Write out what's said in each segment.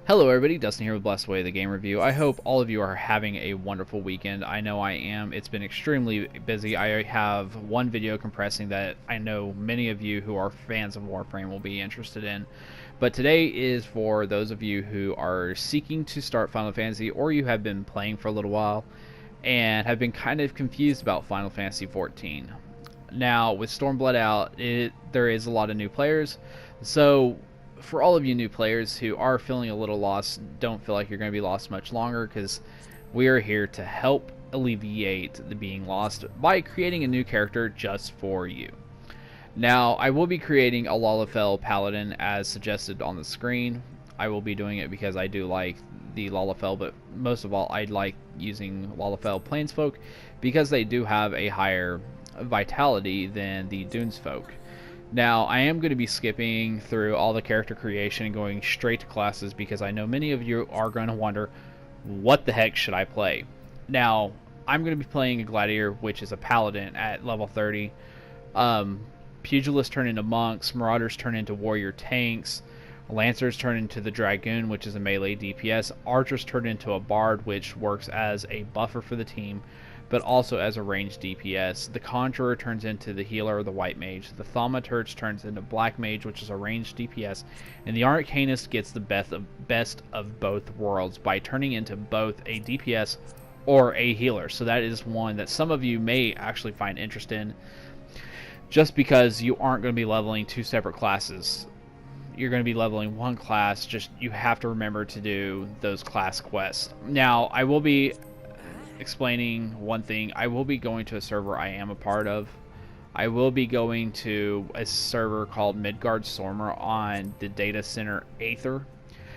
Hello everybody, Dustin here with Blessed Way, the game review. I hope all of you are having a wonderful weekend. I know I am. It's been extremely busy. I have one video compressing that I know many of you who are fans of Warframe will be interested in. But today is for those of you who are seeking to start Final Fantasy, or you have been playing for a little while and have been kind of confused about Final Fantasy XIV. Now, with Stormblood out, there is a lot of new players, so for all of you new players who are feeling a little lost, don't feel like you're going to be lost much longer, because we are here to help alleviate the being lost by creating a new character just for you. Now, I will be creating a Lalafell Paladin as suggested on the screen. I will be doing it because I do like the Lalafell, but most of all, I like using Lalafell Plainsfolk because they do have a higher vitality than the Dunesfolk. Now, I am going to be skipping through all the character creation and going straight to classes because I know many of you are going to wonder, what the heck should I play? Now, I'm going to be playing a Gladiator, which is a Paladin at level 30. Pugilists turn into Monks, Marauders turn into Warrior Tanks, Lancers turn into the Dragoon, which is a melee DPS, Archers turn into a Bard, which works as a buffer for the team, but also as a ranged DPS. The Conjurer turns into the Healer or the White Mage. The Thaumaturge turns into Black Mage, which is a ranged DPS. And the Arcanist gets the best of both worlds by turning into both a DPS or a healer. So that is one that some of you may actually find interest in, just because you aren't going to be leveling two separate classes. You're going to be leveling one class, just you have to remember to do those class quests. Now, I will be explaining one thing. I will be going to a server I am a part of. I will be going to a server called Midgard Stormer on the data center Aether.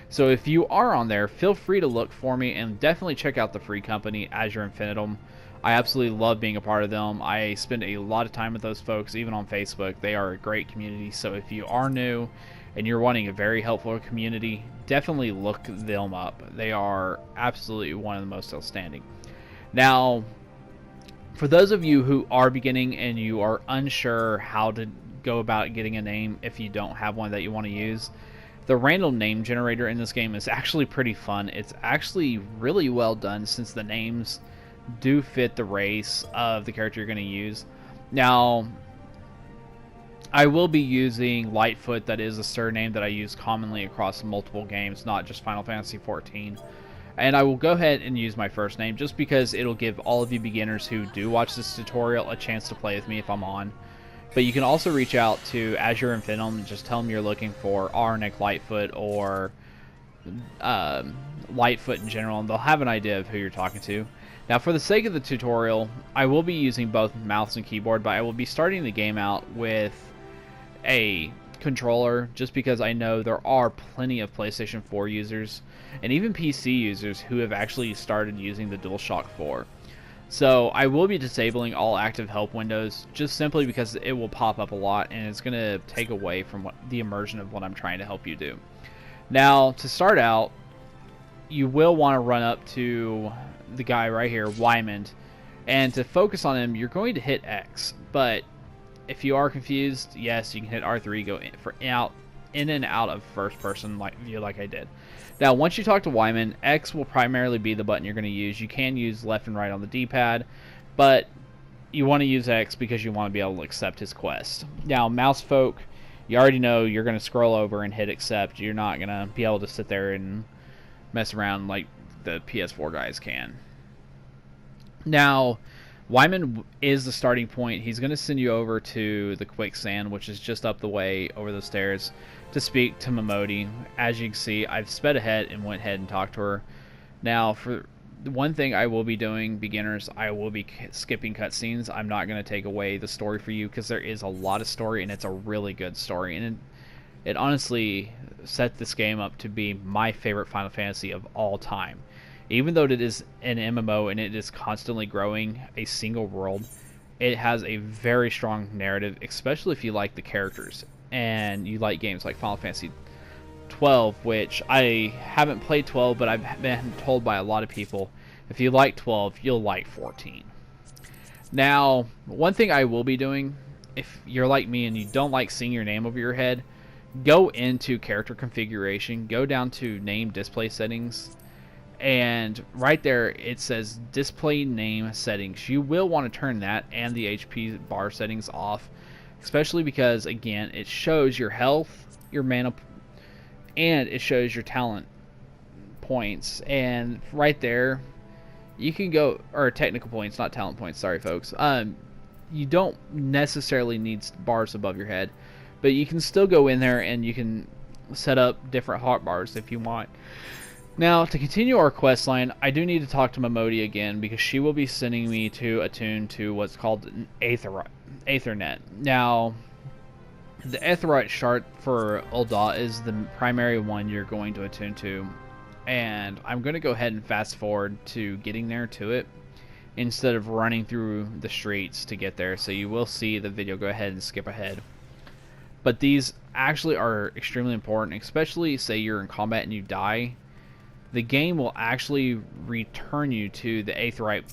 So if you are on there, feel free to look for me, and definitely check out the free company, Azure Infinitum. I absolutely love being a part of them. I spend a lot of time with those folks, even on Facebook. They are a great community, so if you are new and you're wanting a very helpful community, definitely look them up. They are absolutely one of the most outstanding. Now, for those of you who are beginning and you are unsure how to go about getting a name if you don't have one that you want to use, the random name generator in this game is actually pretty fun. It's actually really well done since the names do fit the race of the character you're going to use. Now, I will be using Lightfoot. That is a surname that I use commonly across multiple games, not just Final Fantasy XIV. And I will go ahead and use my first name just because it'll give all of you beginners who do watch this tutorial a chance to play with me if I'm on. But you can also reach out to Azure Infinitum and just tell them you're looking for Arnick Lightfoot or Lightfoot in general, and they'll have an idea of who you're talking to. Now, for the sake of the tutorial, I will be using both mouse and keyboard, but I will be starting the game out with a controller just because I know there are plenty of PlayStation 4 users and even PC users who have actually started using the DualShock 4. So I will be disabling all active help windows just simply because it will pop up a lot and it's going to take away from the immersion of what I'm trying to help you do. Now, to start out, you will want to run up to the guy right here, Wymond, and to focus on him, you're going to hit X. But if you are confused, yes, you can hit R3, go in and out of first person view like I did. Now, once you talk to Wymond, X will primarily be the button you're going to use. You can use left and right on the D-pad, but you want to use X because you want to be able to accept his quest. Now, mouse folk, you already know you're going to scroll over and hit accept. You're not going to be able to sit there and mess around like the PS4 guys can. Now, Wymond is the starting point. He's going to send you over to the Quicksand, which is just up the way over the stairs, to speak to Momodi. As you can see, I've sped ahead and went ahead and talked to her. Now, for the one thing I will be doing, beginners, I will be skipping cutscenes. I'm not going to take away the story for you because there is a lot of story, and it's a really good story. And it honestly set this game up to be my favorite Final Fantasy of all time. Even though it is an MMO and it is constantly growing a single world, it has a very strong narrative, especially if you like the characters and you like games like Final Fantasy XII, which I haven't played 12, but I've been told by a lot of people, if you like 12, you'll like 14. Now, one thing I will be doing, if you're like me and you don't like seeing your name over your head, go into character configuration, go down to name display settings, and right there it says display name settings. You will want to turn that and the HP bar settings off, especially because, again, it shows your health, your mana, and it shows your talent points. And right there you can go, or technical points, not talent points, sorry folks. You don't necessarily need bars above your head, but you can still go in there and you can set up different hotbars if you want. Now, to continue our quest line, I do need to talk to Momodi again, because she will be sending me to attune to what's called an Aethernet. Now, the Aetherite shard for Ul'dah is the primary one you're going to attune to, and I'm going to go ahead and fast forward to getting there to it, instead of running through the streets to get there. So you will see the video go ahead and skip ahead. But these actually are extremely important, especially say you're in combat and you die. The game will actually return you to the Aetherite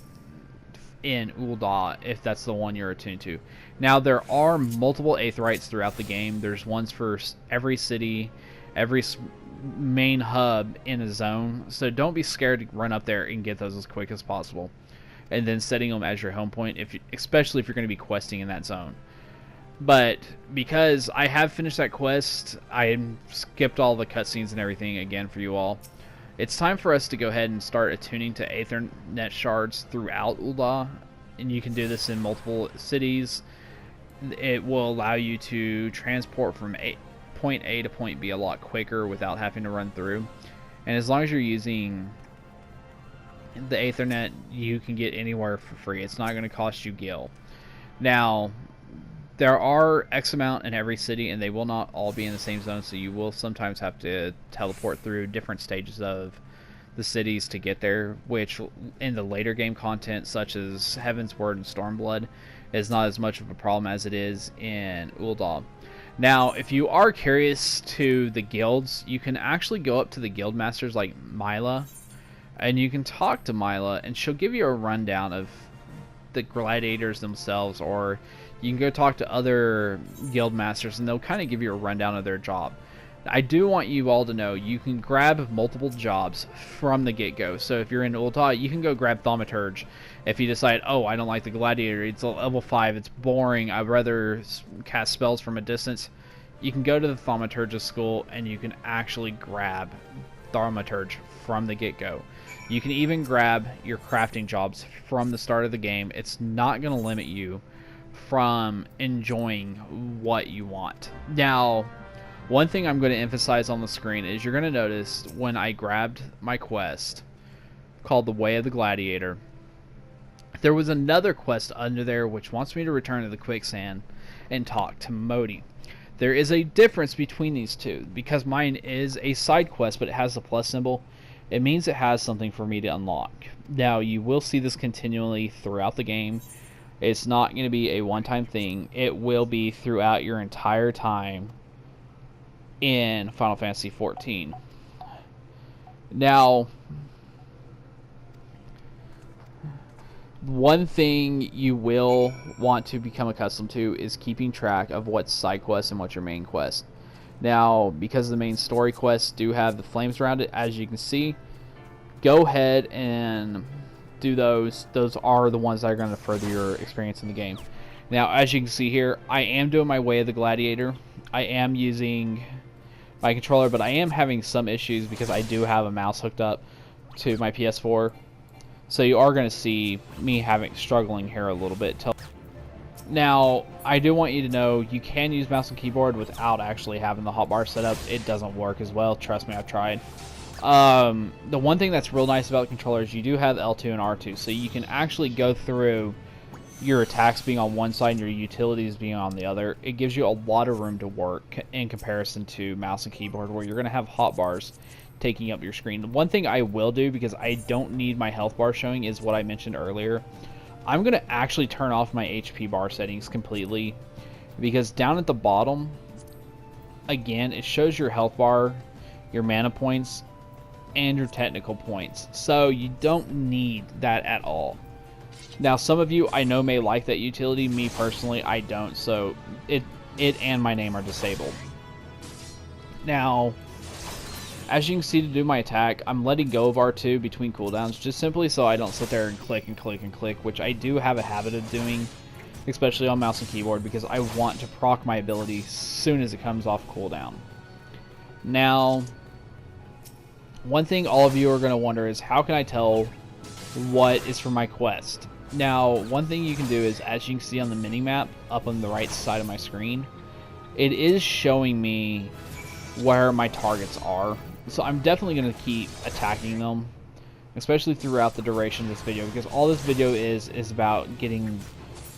in Ul'dah if that's the one you're attuned to. Now, there are multiple Aetherites throughout the game. There's ones for every city, every main hub in a zone. So don't be scared to run up there and get those as quick as possible, and then setting them as your home point, especially if you're going to be questing in that zone. But because I have finished that quest, I skipped all the cutscenes and everything again for you all. It's time for us to go ahead and start attuning to Aethernet shards throughout Ul'dah, and you can do this in multiple cities. It will allow you to transport from point A to point B a lot quicker without having to run through. And as long as you're using the Aethernet, you can get anywhere for free. It's not going to cost you gil. Now, there are X amount in every city, and they will not all be in the same zone, so you will sometimes have to teleport through different stages of the cities to get there, which in the later game content, such as Heaven's Word and Stormblood, is not as much of a problem as it is in Ul'dah. Now, if you are curious to the guilds, you can actually go up to the guild masters like Mila, and you can talk to Mila, and she'll give you a rundown of the gladiators themselves, or you can go talk to other guild masters and they'll kind of give you a rundown of their job. I do want you all to know you can grab multiple jobs from the get-go. So if you're in Ul'dah, you can go grab Thaumaturge. If you decide, oh, I don't like the gladiator, it's a level 5, it's boring, I'd rather cast spells from a distance, you can go to the Thaumaturge's school and you can actually grab Thaumaturge from the get-go. You can even grab your crafting jobs from the start of the game. It's not going to limit you from enjoying what you want. Now, one thing I'm going to emphasize on the screen is you're going to notice when I grabbed my quest called the Way of the Gladiator, there was another quest under there which wants me to return to the quicksand and talk to Modi. There is a difference between these two, because mine is a side quest but it has the plus symbol. It means it has something for me to unlock. Now, you will see this continually throughout the game. It's not going to be a one-time thing. It will be throughout your entire time in Final Fantasy XIV. Now, one thing you will want to become accustomed to is keeping track of what's side quests and what's your main quest. Now, because the main story quests do have the flames around it, as you can see, go ahead and do those. Those are the ones that are going to further your experience in the game. Now, as you can see here, I am doing my Way of the Gladiator. I am using my controller, but I am having some issues because I do have a mouse hooked up to my PS4. So you are going to see me struggling here a little bit. Now, I do want you to know you can use mouse and keyboard without actually having the hotbar set up. It doesn't work as well. Trust me, I've tried. The one thing that's real nice about the controller is you do have L2 and R2, so you can actually go through your attacks being on one side and your utilities being on the other. It gives you a lot of room to work in comparison to mouse and keyboard, where you're going to have hotbars taking up your screen. The one thing I will do, because I don't need my health bar showing, is what I mentioned earlier. I'm going to actually turn off my HP bar settings completely, because down at the bottom, again, it shows your health bar, your mana points, and your technical points. So you don't need that at all. Now, some of you I know may like that utility. Me personally, I don't. So it and my name are disabled. Now, as you can see, to do my attack, I'm letting go of R2 between cooldowns, just simply so I don't sit there and click and click and click, which I do have a habit of doing, especially on mouse and keyboard, because I want to proc my ability as soon as it comes off cooldown. Now, one thing all of you are going to wonder is, how can I tell what is for my quest? Now, one thing you can do is, as you can see on the mini-map up on the right side of my screen, it is showing me where my targets are. So I'm definitely going to keep attacking them, especially throughout the duration of this video, because all this video is about getting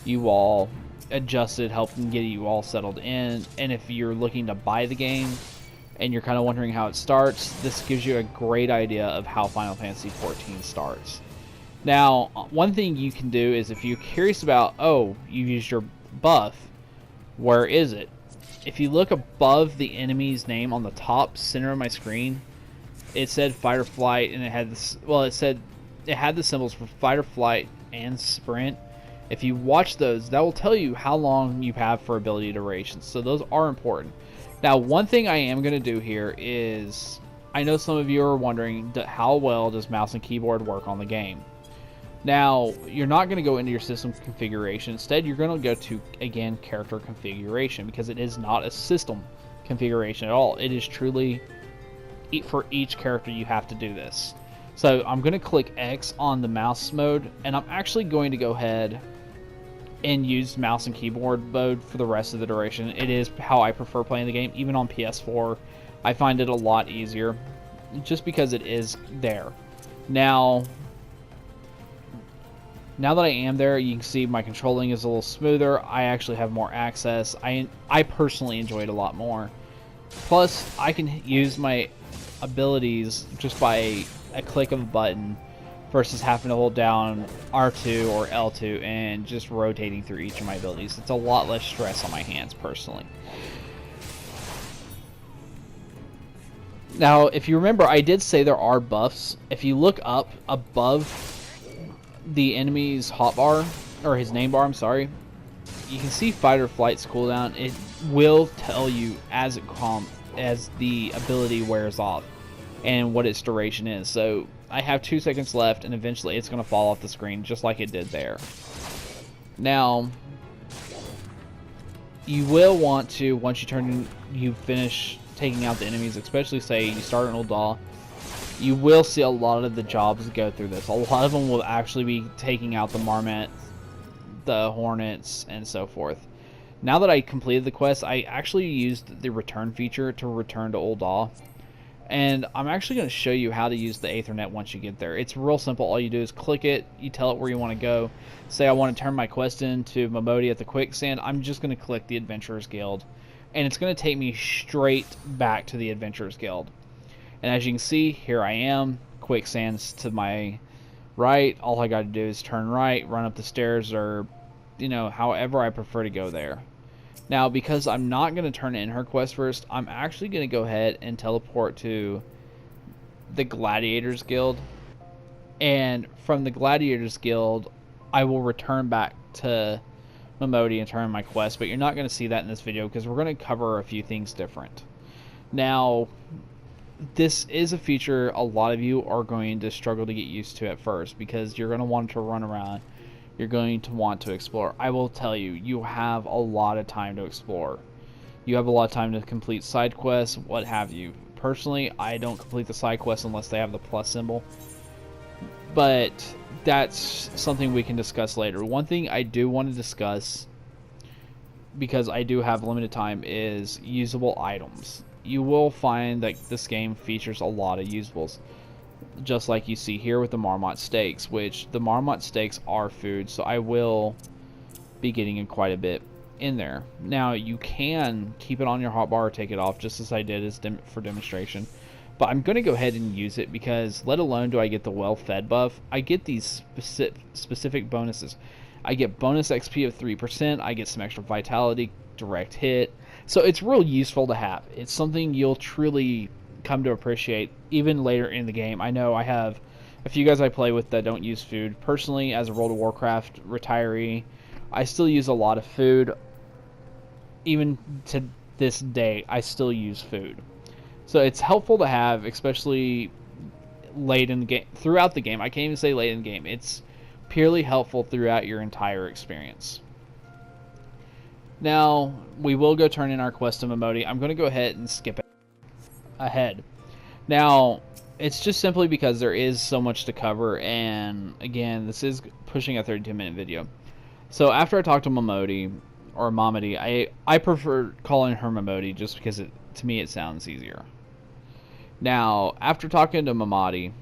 you all adjusted, helping get you all settled in. And if you're looking to buy the game and you're kind of wondering how it starts, this gives you a great idea of how Final Fantasy XIV starts. Now, one thing you can do is, if you're curious about, oh, you used your buff, where is it? If you look above the enemy's name on the top center of my screen, it said fight or flight, and it had this, well, it had the symbols for fight or flight and sprint. If you watch those, that will tell you how long you have for ability durations. So those are important. Now, one thing I am going to do here is, I know some of you are wondering, how well does mouse and keyboard work on the game? Now, you're not going to go into your system configuration. Instead, you're going to go to, again, character configuration, because it is not a system configuration at all. It is truly, for each character, you have to do this. So I'm going to click X on the mouse mode, and I'm actually going to go ahead and use mouse and keyboard mode for the rest of the duration. It is how I prefer playing the game. Even on PS4, I find it a lot easier, just because it is there. Now that I am there, you can see my controlling is a little smoother. I actually have more access. I personally enjoy it a lot more. Plus, I can use my abilities just by a click of a button versus having to hold down R2 or L2 and just rotating through each of my abilities. It's a lot less stress on my hands, personally. Now, if you remember, I did say there are buffs. If you look up above the enemy's hotbar, or his name bar, I'm sorry, you can see fight or flight's cooldown. It will tell you as the ability wears off and what its duration is. So I have 2 seconds left, and eventually it's going to fall off the screen just like it did there. Now, you will want to, once you finish taking out the enemies, especially say you start an Ul'dah, you will see a lot of the jobs go through this. A lot of them will actually be taking out the Marmot, the Hornets, and so forth. Now that I completed the quest, I actually used the return feature to return to Ul'dah. And I'm actually going to show you how to use the Aethernet once you get there. It's real simple. All you do is click it, you tell it where you want to go. Say I want to turn my quest into Momodi at the Quicksand. I'm just going to click the Adventurers Guild, and it's going to take me straight back to the Adventurers Guild. And as you can see, here I am, Quicksand's to my right. All I got to do is turn right, run up the stairs, or, however I prefer to go there. Now, because I'm not going to turn in her quest first, I'm actually going to go ahead and teleport to the Gladiators Guild. And from the Gladiators Guild, I will return back to Momodi and turn in my quest. But you're not going to see that in this video, because we're going to cover a few things different. Now, this is a feature a lot of you are going to struggle to get used to at first, because you're going to want to run around. You're going to want to explore. I will tell you, you have a lot of time to explore. You have a lot of time to complete side quests, what have you. Personally, I don't complete the side quests unless they have the plus symbol. But that's something we can discuss later. One thing I do want to discuss, because I do have limited time, is usable items. You will find that this game features a lot of usables, just like you see here with the Marmot steaks, which the Marmot steaks are food, so I will be getting in quite a bit in there. Now, you can keep it on your hotbar or take it off, just as I did for demonstration, but I'm going to go ahead and use it, because let alone do I get the well-fed buff, I get these specific bonuses. I get bonus XP of 3%, I get some extra vitality, direct hit. So it's real useful to have. It's something you'll truly come to appreciate even later in the game. I know I have a few guys I play with that don't use food. Personally, as a World of Warcraft retiree, I still use a lot of food. Even to this day, I still use food. So it's helpful to have, especially late in the game, throughout the game. I can't even say late in the game. It's purely helpful throughout your entire experience. Now, we will go turn in our quest of Momodi. I'm going to go ahead and skip ahead. Now, it's just simply because there is so much to cover, and again, this is pushing a 32-minute video. So after I talked to Momodi, or Momodi, I prefer calling her Momodi just because to me it sounds easier. Now, after talking to Momodi,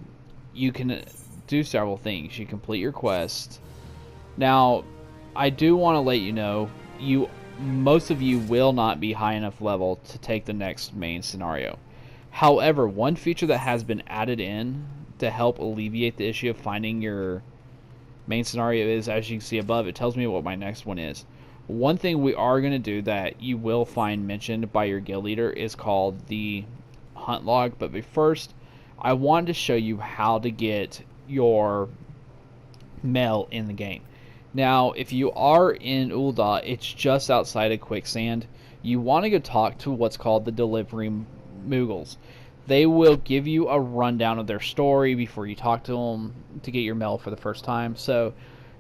you can do several things. You complete your quest. Now, I do want to let you know, most of you will not be high enough level to take the next main scenario. However, one feature that has been added in to help alleviate the issue of finding your main scenario is, as you can see above, it tells me what my next one is. One thing we are going to do that you will find mentioned by your guild leader is called the hunt log. But first, I wanted to show you how to get your mail in the game. Now, if you are in Ul'dah, it's just outside of Quicksand. You want to go talk to what's called the delivery Moogles. They will give you a rundown of their story before you talk to them to get your mail for the first time. So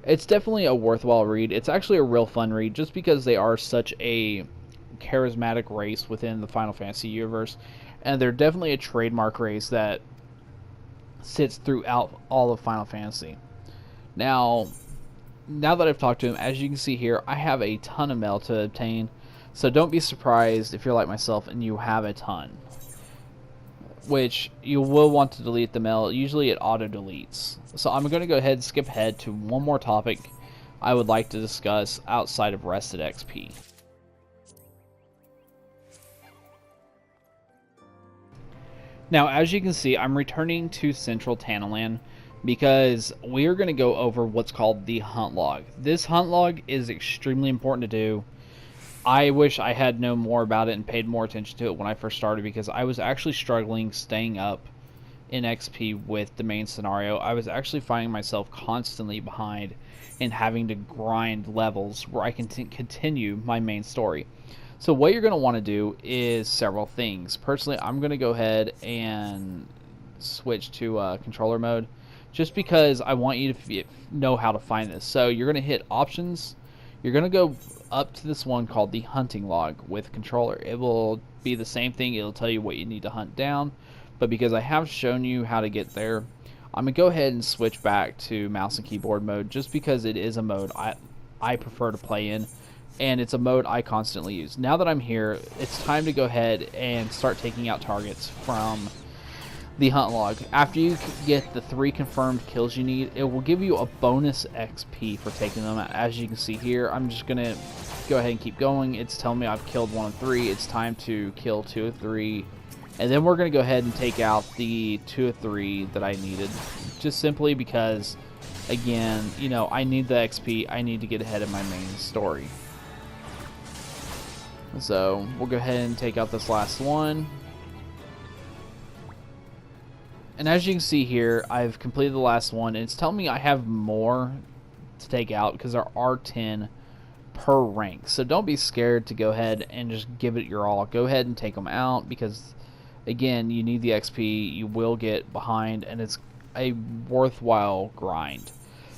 it's definitely a worthwhile read. It's actually a real fun read just because they are such a charismatic race within the Final Fantasy universe. And they're definitely a trademark race that sits throughout all of Final Fantasy. Now that I've talked to him, as you can see here, I have a ton of mail to obtain. So don't be surprised if you're like myself and you have a ton. Which you will want to delete the mail. Usually it auto-deletes. So I'm going to go ahead and skip ahead to one more topic I would like to discuss outside of rested XP. Now, as you can see, I'm returning to Central Tanalan because we are going to go over what's called the hunt log. This hunt log is extremely important to do. I wish I had known more about it and paid more attention to it when I first started, because I was actually struggling staying up in XP with the main scenario. I was actually finding myself constantly behind and having to grind levels where I can continue my main story. So what you're going to want to do is several things. Personally, I'm going to go ahead and switch to controller mode, just because I want you to know how to find this. So you're going to hit options. You're going to go up to this one called the hunting log with controller. It will be the same thing. It'll tell you what you need to hunt down. But because I have shown you how to get there, I'm going to go ahead and switch back to mouse and keyboard mode, just because it is a mode I prefer to play in. And it's a mode I constantly use. Now that I'm here, it's time to go ahead and start taking out targets from the hunt log. After you get the 3 confirmed kills you need, it will give you a bonus XP for taking them. As you can see here, I'm just going to go ahead and keep going. It's telling me I've killed 1 of 3. It's time to kill 2 of 3. And then we're going to go ahead and take out the 2 of 3 that I needed. Just simply because, again, you know, I need the XP. I need to get ahead of my main story. So we'll go ahead and take out this last one. And as you can see here, I've completed the last one, and it's telling me I have more to take out because there are 10 per rank. So don't be scared to go ahead and just give it your all. Go ahead and take them out because, again, you need the XP. You will get behind, and it's a worthwhile grind.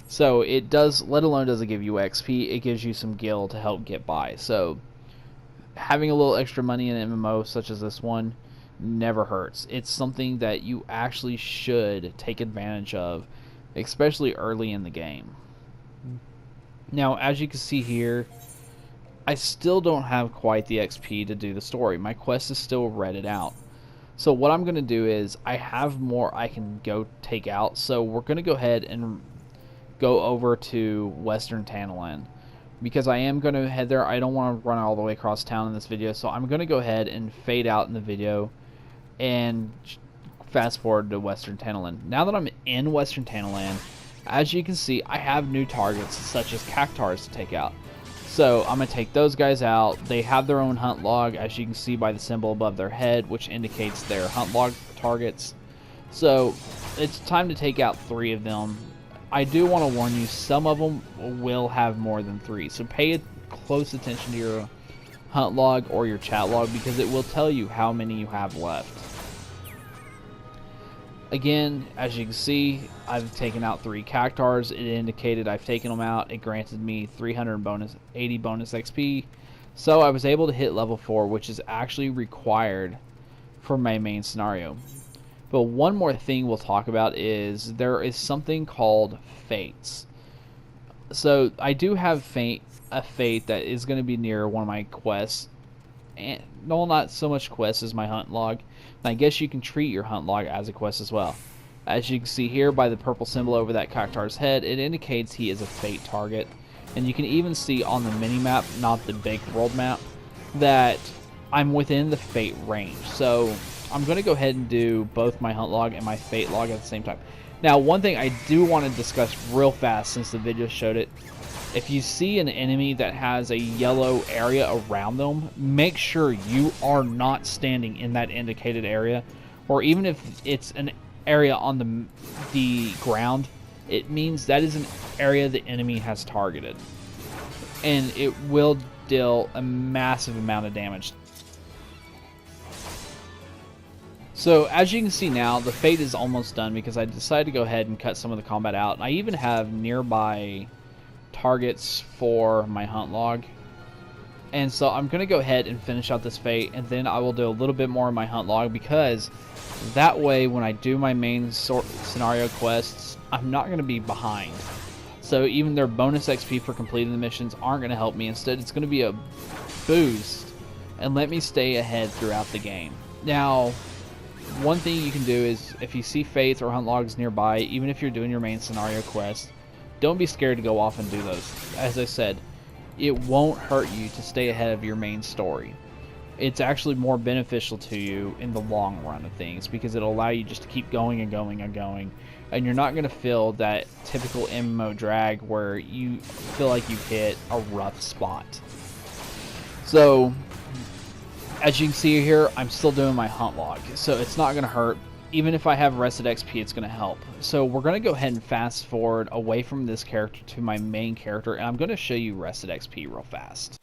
So it does, let alone does it give you XP, it gives you some gil to help get by. So having a little extra money in an MMO such as this one never hurts. It's something that you actually should take advantage of, especially early in the game. Now, as you can see here, I still don't have quite the XP to do the story. My quest is still redded out. So what I'm going to do is, I have more I can go take out, so we're going to go ahead and go over to Western Tanalan. Because I am going to head there, I don't want to run all the way across town in this video, so I'm going to go ahead and fade out in the video and fast forward to Western Tanalan. Now that I'm in Western Tanalan, as you can see, I have new targets such as cactars to take out. So I'm going to take those guys out. They have their own hunt log, as you can see by the symbol above their head, which indicates their hunt log targets. So it's time to take out 3 of them. I do want to warn you, some of them will have more than 3. So pay close attention to your hunt log or your chat log, because it will tell you how many you have left. Again, as you can see, I've taken out 3 cactars. It indicated I've taken them out. It granted me 380 bonus XP. So I was able to hit level 4, which is actually required for my main scenario. But one more thing we'll talk about is there is something called fates. So I do have a fate that is going to be near one of my quests. And no, not so much quests as my hunt log. And I guess you can treat your hunt log as a quest as well. As you can see here by the purple symbol over that cactar's head, it indicates he is a fate target. And you can even see on the mini-map, not the big world map, that I'm within the fate range. So I'm going to go ahead and do both my hunt log and my fate log at the same time. Now, one thing I do want to discuss real fast since the video showed it. If you see an enemy that has a yellow area around them, make sure you are not standing in that indicated area. Or even if it's an area on the ground, it means that is an area the enemy has targeted. And it will deal a massive amount of damage. So as you can see now, the fate is almost done because I decided to go ahead and cut some of the combat out. And I even have nearby targets for my hunt log. And so I'm going to go ahead and finish out this fate, and then I will do a little bit more of my hunt log, because that way when I do my main scenario quests, I'm not going to be behind. So even their bonus XP for completing the missions aren't going to help me. Instead, it's going to be a boost and let me stay ahead throughout the game. Now, one thing you can do is if you see fates or hunt logs nearby, even if you're doing your main scenario quest, don't be scared to go off and do those. As I said, it won't hurt you to stay ahead of your main story. It's actually more beneficial to you in the long run of things, because it'll allow you just to keep going and going and going, and you're not going to feel that typical MMO drag where you feel like you've hit a rough spot. So, as you can see here, I'm still doing my hunt log, so it's not going to hurt. Even if I have rested XP, it's going to help. So we're going to go ahead and fast forward away from this character to my main character, and I'm going to show you rested XP real fast.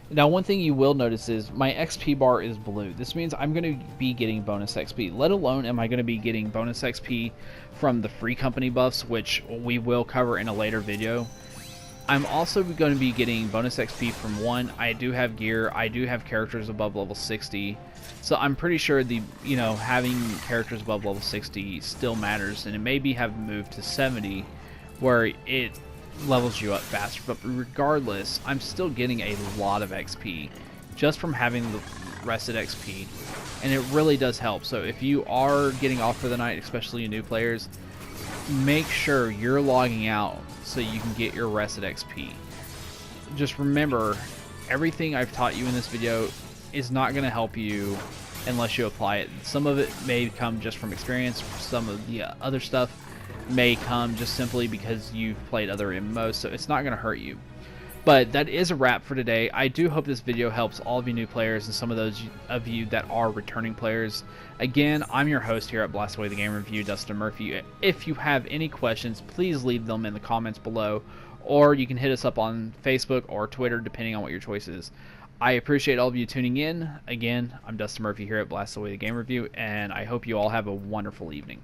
Now, one thing you will notice is my XP bar is blue. This means I'm going to be getting bonus XP. Let alone am I going to be getting bonus XP from the free company buffs, which we will cover in a later video. I'm also going to be getting bonus XP from one, I do have gear, I do have characters above level 60, so I'm pretty sure having characters above level 60 still matters, and it maybe have moved to 70 where it levels you up faster, but regardless, I'm still getting a lot of XP just from having the rested XP, and it really does help. So if you are getting off for the night, especially you new players, make sure you're logging out so you can get your rested XP. Just remember, everything I've taught you in this video is not going to help you unless you apply it. Some of it may come just from experience, some of the other stuff may come just simply because you've played other MMOs, so it's not going to hurt you. But that is a wrap for today. I do hope this video helps all of you new players and some of those of you that are returning players. Again, I'm your host here at Blast Away the Game Review, Dustin Murphy. If you have any questions, please leave them in the comments below, or you can hit us up on Facebook or Twitter, depending on what your choice is. I appreciate all of you tuning in. Again, I'm Dustin Murphy here at Blast Away the Game Review, and I hope you all have a wonderful evening.